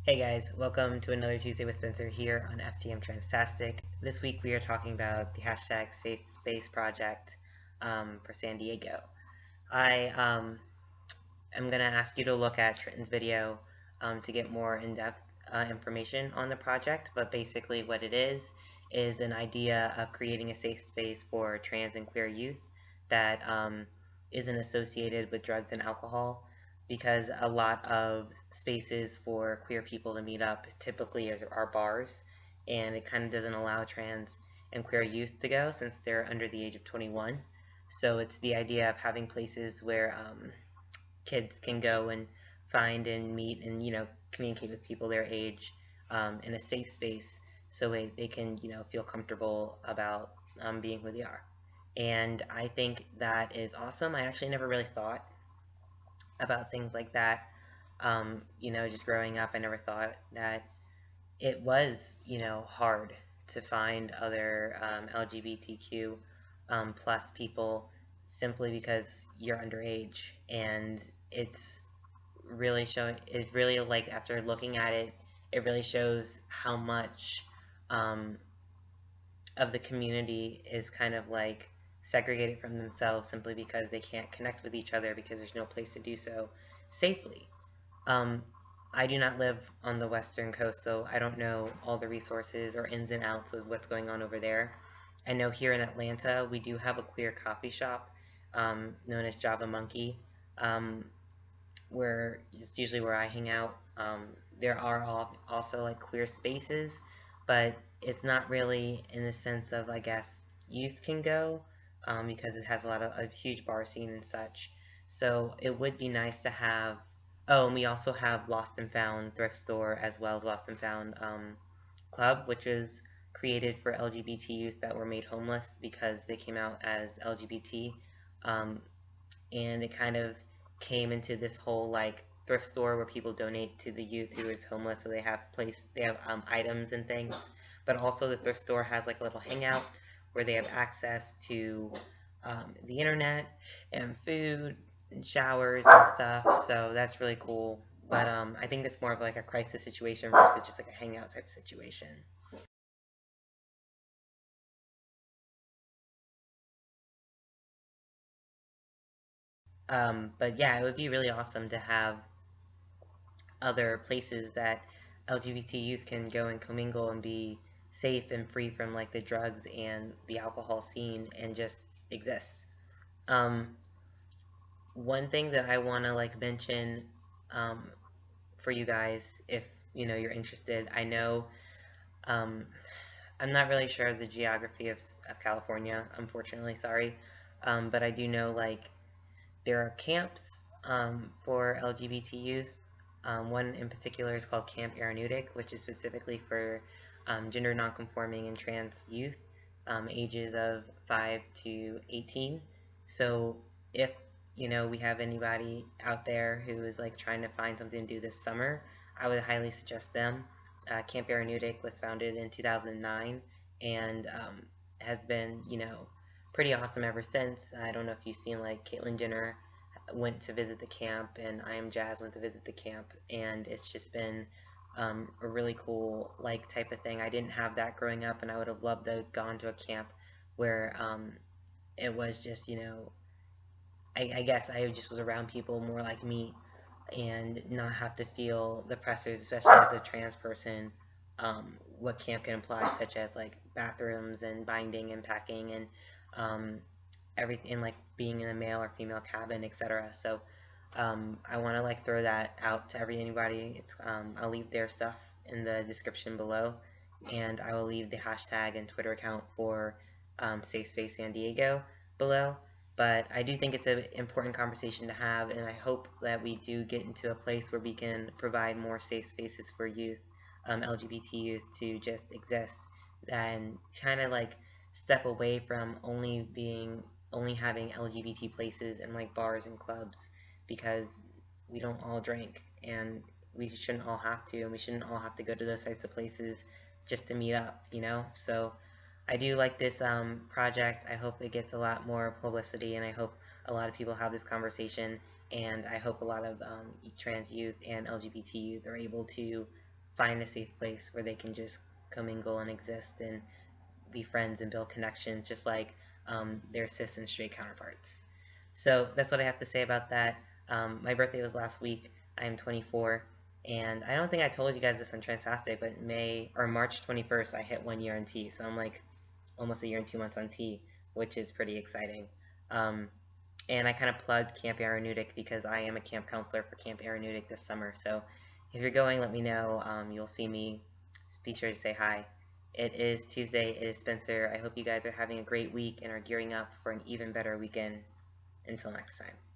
Hey guys, welcome to another Tuesday with Spencer here on FTM Transtastic. This week we are talking about the hashtag safespaceproject for San Diego. I am going to ask you to look at Trenton's video to get more in-depth information on the project, but basically what it is an idea of creating a safe space for trans and queer youth that isn't associated with drugs and alcohol, because a lot of spaces for queer people to meet up typically are bars, and it kind of doesn't allow trans and queer youth to go since they're under the age of 21. So it's the idea of having places where kids can go and find and meet and communicate with people their age in a safe space, so they can feel comfortable about being who they are. And I think that is awesome. I actually never really thought about things like that. Just growing up, I never thought that it was hard to find other LGBTQ plus people simply because you're underage. And it's really, like, after looking at it, it really shows how much of the community is kind of like segregated from themselves simply because they can't connect with each other because there's no place to do so safely. Um, I do not live on the western coast, so I don't know all the resources or ins and outs of what's going on over there. I know here in Atlanta we do have a queer coffee shop known as Java Monkey, um, where it's usually where I hang out. There are also like queer spaces, but it's not really in the sense of, I guess, youth can go, because it has a huge bar scene and such. So it would be nice to have. Oh, and we also have Lost and Found thrift store as well as Lost and Found club, which is created for LGBT youth that were made homeless because they came out as LGBT. Um, and it kind of came into this whole like thrift store where people donate to the youth who is homeless, so they have items and things, but also the thrift store has like a little hangout where they have access to the internet and food and showers and stuff. So that's really cool. But I think it's more of like a crisis situation versus just like a hangout type situation. But yeah, it would be really awesome to have other places that LGBT youth can go and commingle and be safe and free from like the drugs and the alcohol scene and just exist. Um, One thing that I want to like mention um, for you guys, if you're interested, I know um, I'm not really sure of the geography of California, unfortunately, sorry, but I do know like there are camps for LGBT youth. One in particular is called Camp Aranu'tiq, which is specifically for gender nonconforming and trans youth, ages of 5 to 18. So if we have anybody out there who is like trying to find something to do this summer, I would highly suggest them. Camp Aranu'tiq was founded in 2009 and has been pretty awesome ever since. I don't know if you've seen like Caitlyn Jenner went to visit the camp, and I Am Jazz went to visit the camp, and it's just been a really cool like type of thing. I didn't have that growing up, and I would have loved to have gone to a camp where it was just I guess I just was around people more like me and not have to feel the pressures, especially as a trans person, what camp can imply, such as like bathrooms and binding and packing and um, everything, like being in a male or female cabin, etc. So I want to like throw that out to anybody. I'll leave their stuff in the description below, and I will leave the hashtag and Twitter account for Safe Space San Diego below. But I do think it's an important conversation to have, and I hope that we do get into a place where we can provide more safe spaces for youth, LGBT youth, to just exist and kind of like step away from only having LGBT places and like bars and clubs, because we don't all drink and we shouldn't all have to, and we shouldn't all have to go to those types of places just to meet up. So I do like this project. I hope it gets a lot more publicity, and I hope a lot of people have this conversation, and I hope a lot of trans youth and LGBT youth are able to find a safe place where they can just commingle and exist and be friends and build connections, just like their cis and straight counterparts. So that's what I have to say about that. My birthday was last week. I am 24, and I don't think I told you guys this on Transtastic, but March 21st, I hit 1 year on T. So I'm like almost a year and 2 months on T, which is pretty exciting. And I kind of plugged Camp Aranu'tiq because I am a camp counselor for Camp Aranu'tiq this summer. So if you're going, let me know. You'll see me. Be sure to say hi. It is Tuesday. It is Spencer. I hope you guys are having a great week and are gearing up for an even better weekend. Until next time.